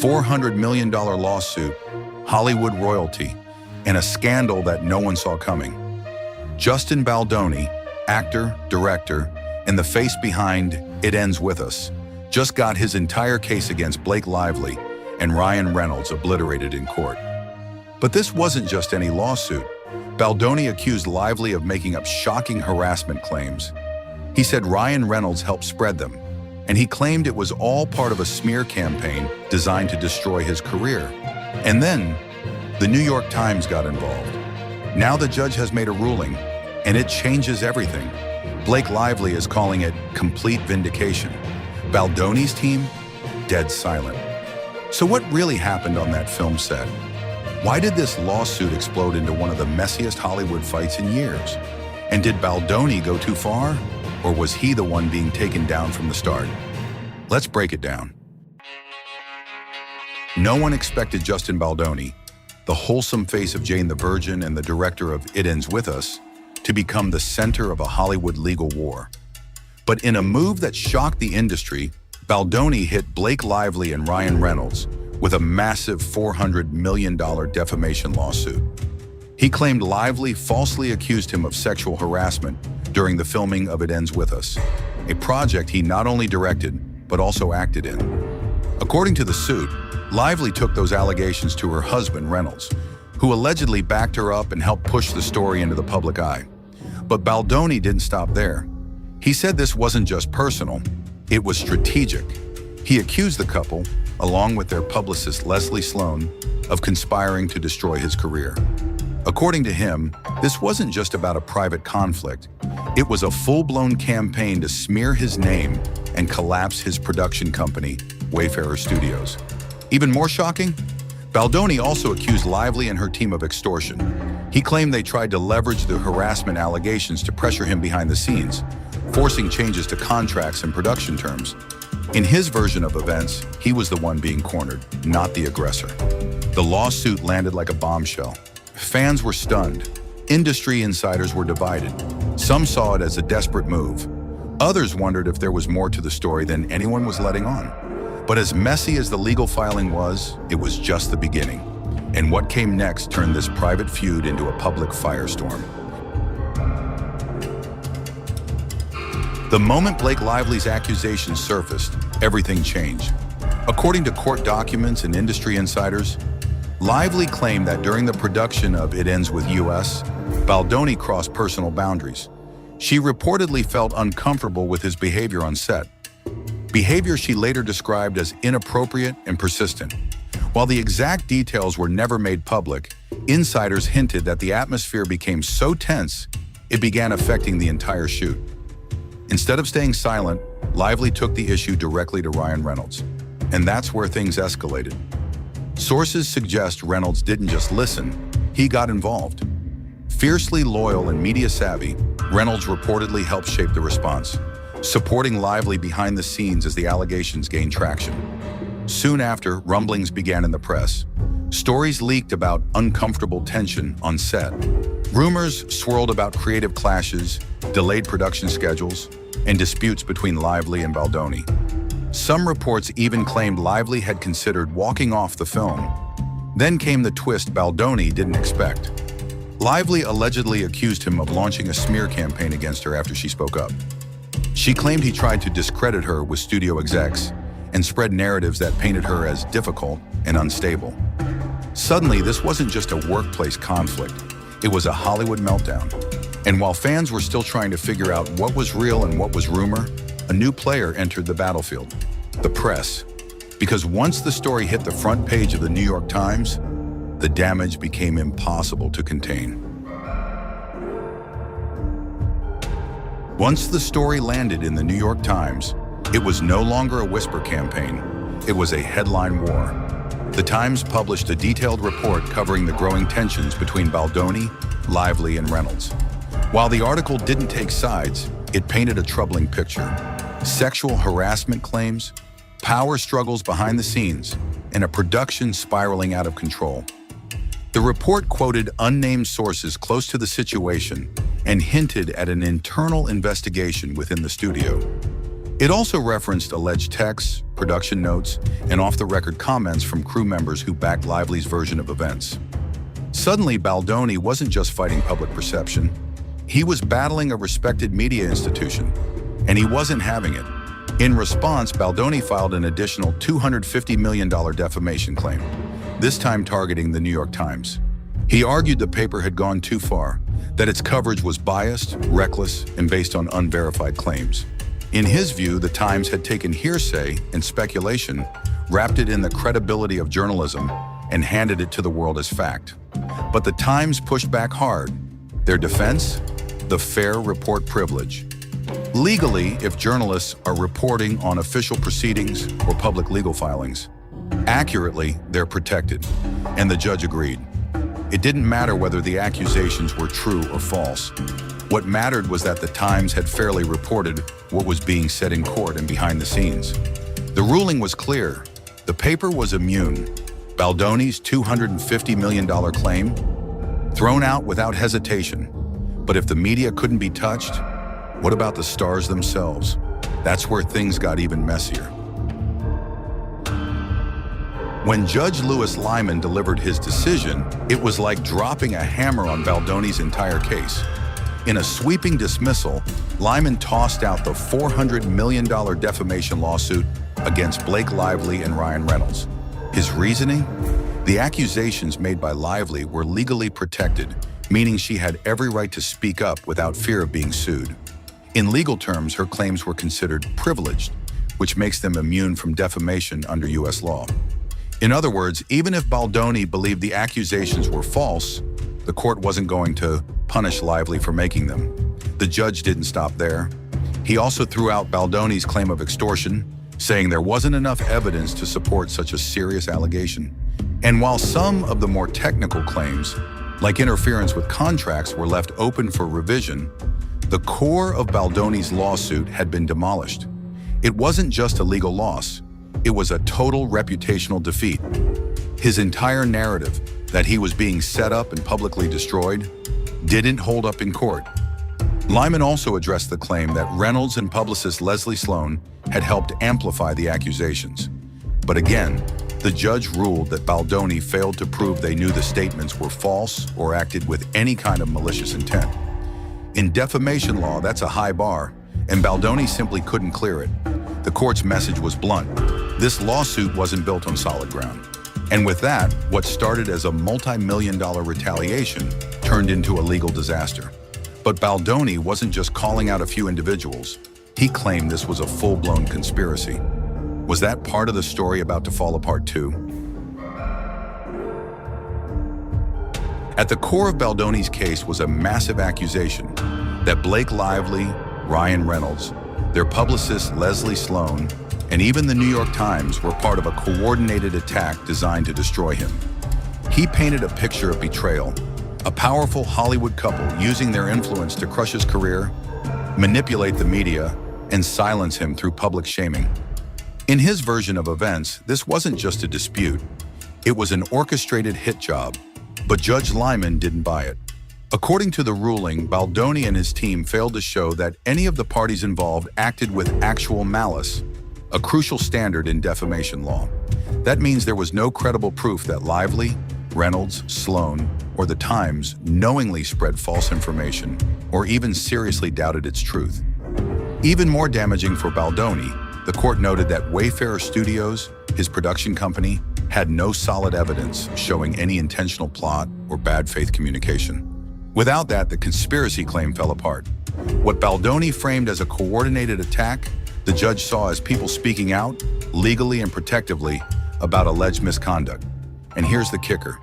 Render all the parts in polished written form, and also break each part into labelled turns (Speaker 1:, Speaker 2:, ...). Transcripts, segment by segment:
Speaker 1: $400 million lawsuit, Hollywood royalty, and a scandal that no one saw coming. Justin Baldoni, actor, director, and the face behind It Ends With Us, just got his entire case against Blake Lively and Ryan Reynolds obliterated in court. But this wasn't just any lawsuit. Baldoni accused Lively of making up shocking harassment claims. He said Ryan Reynolds helped spread them, and he claimed it was all part of a smear campaign designed to destroy his career. And then, the New York Times got involved. Now the judge has made a ruling, and it changes everything. Blake Lively is calling it complete vindication. Baldoni's team, dead silent. So what really happened on that film set? Why did this lawsuit explode into one of the messiest Hollywood fights in years? And did Baldoni go too far? Or was he the one being taken down from the start? Let's break it down. No one expected Justin Baldoni, the wholesome face of Jane the Virgin and the director of It Ends With Us, to become the center of a Hollywood legal war. But in a move that shocked the industry, Baldoni hit Blake Lively and Ryan Reynolds with a massive $400 million defamation lawsuit. He claimed Lively falsely accused him of sexual harassment during the filming of It Ends With Us, a project he not only directed, but also acted in. According to the suit, Lively took those allegations to her husband, Reynolds, who allegedly backed her up and helped push the story into the public eye. But Baldoni didn't stop there. He said this wasn't just personal, it was strategic. He accused the couple, along with their publicist Leslie Sloan, of conspiring to destroy his career. According to him, this wasn't just about a private conflict. It was a full-blown campaign to smear his name and collapse his production company, Wayfarer Studios. Even more shocking, Baldoni also accused Lively and her team of extortion. He claimed they tried to leverage the harassment allegations to pressure him behind the scenes, forcing changes to contracts and production terms. In his version of events, he was the one being cornered, not the aggressor. The lawsuit landed like a bombshell. Fans were stunned. Industry insiders were divided. Some saw it as a desperate move. Others wondered if there was more to the story than anyone was letting on. But as messy as the legal filing was, it was just the beginning. And what came next turned this private feud into a public firestorm. The moment Blake Lively's accusations surfaced, everything changed. According to court documents and industry insiders, Lively claimed that during the production of It Ends With Us, Baldoni crossed personal boundaries. She reportedly felt uncomfortable with his behavior on set, behavior she later described as inappropriate and persistent. While the exact details were never made public, insiders hinted that the atmosphere became so tense, it began affecting the entire shoot. Instead of staying silent, Lively took the issue directly to Ryan Reynolds. And that's where things escalated. Sources suggest Reynolds didn't just listen, he got involved. Fiercely loyal and media savvy, Reynolds reportedly helped shape the response, supporting Lively behind the scenes as the allegations gained traction. Soon after, rumblings began in the press. Stories leaked about uncomfortable tension on set. Rumors swirled about creative clashes, delayed production schedules, and disputes between Lively and Baldoni. Some reports even claimed Lively had considered walking off the film. Then came the twist Baldoni didn't expect. Lively allegedly accused him of launching a smear campaign against her after she spoke up. She claimed he tried to discredit her with studio execs and spread narratives that painted her as difficult and unstable. Suddenly, this wasn't just a workplace conflict. It was a Hollywood meltdown. And while fans were still trying to figure out what was real and what was rumor, a new player entered the battlefield, the press. Because once the story hit the front page of the New York Times, the damage became impossible to contain. Once the story landed in the New York Times, it was no longer a whisper campaign. It was a headline war. The Times published a detailed report covering the growing tensions between Baldoni, Lively, and Reynolds. While the article didn't take sides, it painted a troubling picture. Sexual harassment claims, power struggles behind the scenes, and a production spiraling out of control. The report quoted unnamed sources close to the situation and hinted at an internal investigation within the studio. It also referenced alleged texts, production notes, and off-the-record comments from crew members who backed Lively's version of events. Suddenly, Baldoni wasn't just fighting public perception. He was battling a respected media institution, and he wasn't having it. In response, Baldoni filed an additional $250 million defamation claim, this time targeting the New York Times. He argued the paper had gone too far, that its coverage was biased, reckless, and based on unverified claims. In his view, the Times had taken hearsay and speculation, wrapped it in the credibility of journalism, and handed it to the world as fact. But the Times pushed back hard. Their defense? The fair report privilege. Legally, if journalists are reporting on official proceedings or public legal filings, accurately, they're protected, and the judge agreed. It didn't matter whether the accusations were true or false. What mattered was that the Times had fairly reported what was being said in court and behind the scenes. The ruling was clear. The paper was immune. Baldoni's $250 million claim, thrown out without hesitation. But if the media couldn't be touched, what about the stars themselves? That's where things got even messier. When Judge Louis Lyman delivered his decision, it was like dropping a hammer on Baldoni's entire case. In a sweeping dismissal, Lyman tossed out the $400 million defamation lawsuit against Blake Lively and Ryan Reynolds. His reasoning? The accusations made by Lively were legally protected, meaning she had every right to speak up without fear of being sued. In legal terms, her claims were considered privileged, which makes them immune from defamation under U.S. law. In other words, even if Baldoni believed the accusations were false, the court wasn't going to punish Lively for making them. The judge didn't stop there. He also threw out Baldoni's claim of extortion, saying there wasn't enough evidence to support such a serious allegation. And while some of the more technical claims, like interference with contracts, were left open for revision, the core of Baldoni's lawsuit had been demolished. It wasn't just a legal loss. It was a total reputational defeat. His entire narrative, that he was being set up and publicly destroyed, didn't hold up in court. Lyman also addressed the claim that Reynolds and publicist Leslie Sloan had helped amplify the accusations. But again, the judge ruled that Baldoni failed to prove they knew the statements were false or acted with any kind of malicious intent. In defamation law, that's a high bar, and Baldoni simply couldn't clear it. The court's message was blunt. This lawsuit wasn't built on solid ground. And with that, what started as a multi-million-dollar retaliation turned into a legal disaster. But Baldoni wasn't just calling out a few individuals. He claimed this was a full-blown conspiracy. Was that part of the story about to fall apart too? At the core of Baldoni's case was a massive accusation that Blake Lively, Ryan Reynolds, their publicist Leslie Sloan, and even the New York Times were part of a coordinated attack designed to destroy him. He painted a picture of betrayal, a powerful Hollywood couple using their influence to crush his career, manipulate the media, and silence him through public shaming. In his version of events, this wasn't just a dispute. It was an orchestrated hit job, but Judge Lyman didn't buy it. According to the ruling, Baldoni and his team failed to show that any of the parties involved acted with actual malice, a crucial standard in defamation law. That means there was no credible proof that Lively, Reynolds, Sloan, or the Times knowingly spread false information or even seriously doubted its truth. Even more damaging for Baldoni, the court noted that Wayfarer Studios, his production company, had no solid evidence showing any intentional plot or bad faith communication. Without that, the conspiracy claim fell apart. What Baldoni framed as a coordinated attack, the judge saw as people speaking out, legally and protectively, about alleged misconduct. And here's the kicker.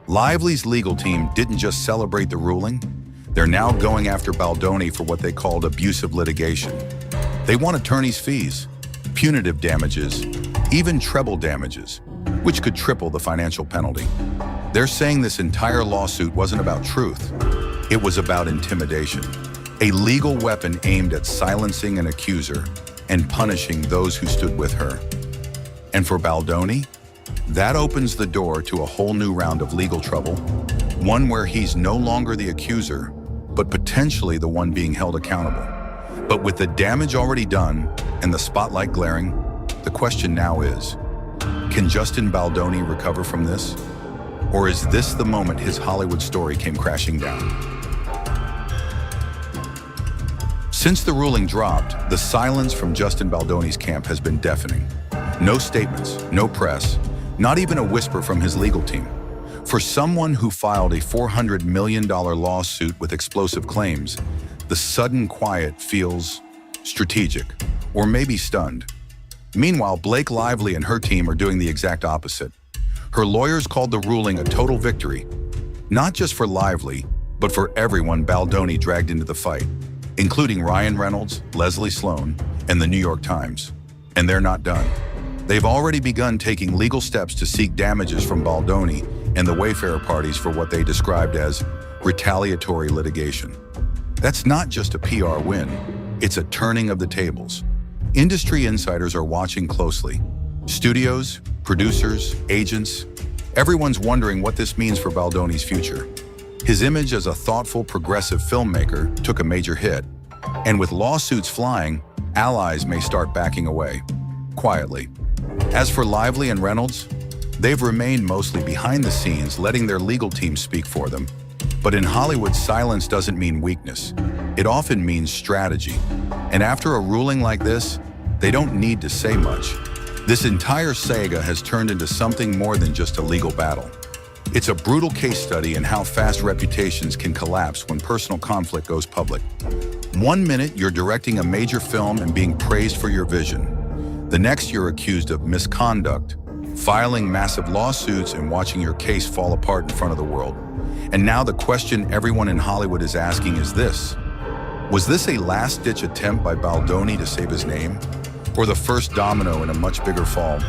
Speaker 1: Lively's legal team didn't just celebrate the ruling, they're now going after Baldoni for what they called abusive litigation. They want attorney's fees, punitive damages, even treble damages, which could triple the financial penalty. They're saying this entire lawsuit wasn't about truth, it was about intimidation, a legal weapon aimed at silencing an accuser and punishing those who stood with her. And for Baldoni, that opens the door to a whole new round of legal trouble, one where he's no longer the accuser, but potentially the one being held accountable. But with the damage already done and the spotlight glaring, the question now is, can Justin Baldoni recover from this? Or is this the moment his Hollywood story came crashing down? Since the ruling dropped, the silence from Justin Baldoni's camp has been deafening. No statements, no press, not even a whisper from his legal team. For someone who filed a $400 million lawsuit with explosive claims, the sudden quiet feels strategic, or maybe stunned. Meanwhile, Blake Lively and her team are doing the exact opposite. Her lawyers called the ruling a total victory, not just for Lively, but for everyone Baldoni dragged into the fight, including Ryan Reynolds, Leslie Sloan, and the New York Times. And they're not done. They've already begun taking legal steps to seek damages from Baldoni and the Wayfarer parties for what they described as retaliatory litigation. That's not just a PR win, it's a turning of the tables. Industry insiders are watching closely. Studios, producers, agents, everyone's wondering what this means for Baldoni's future. His image as a thoughtful, progressive filmmaker took a major hit, and with lawsuits flying, allies may start backing away, quietly. As for Lively and Reynolds, they've remained mostly behind the scenes, letting their legal team speak for them. But in Hollywood, silence doesn't mean weakness. It often means strategy. And after a ruling like this, they don't need to say much. This entire saga has turned into something more than just a legal battle. It's a brutal case study in how fast reputations can collapse when personal conflict goes public. 1 minute, you're directing a major film and being praised for your vision. The next, you're accused of misconduct, filing massive lawsuits and watching your case fall apart in front of the world. And now the question everyone in Hollywood is asking is this: was this a last-ditch attempt by Baldoni to save his name? Or the first domino in a much bigger fall?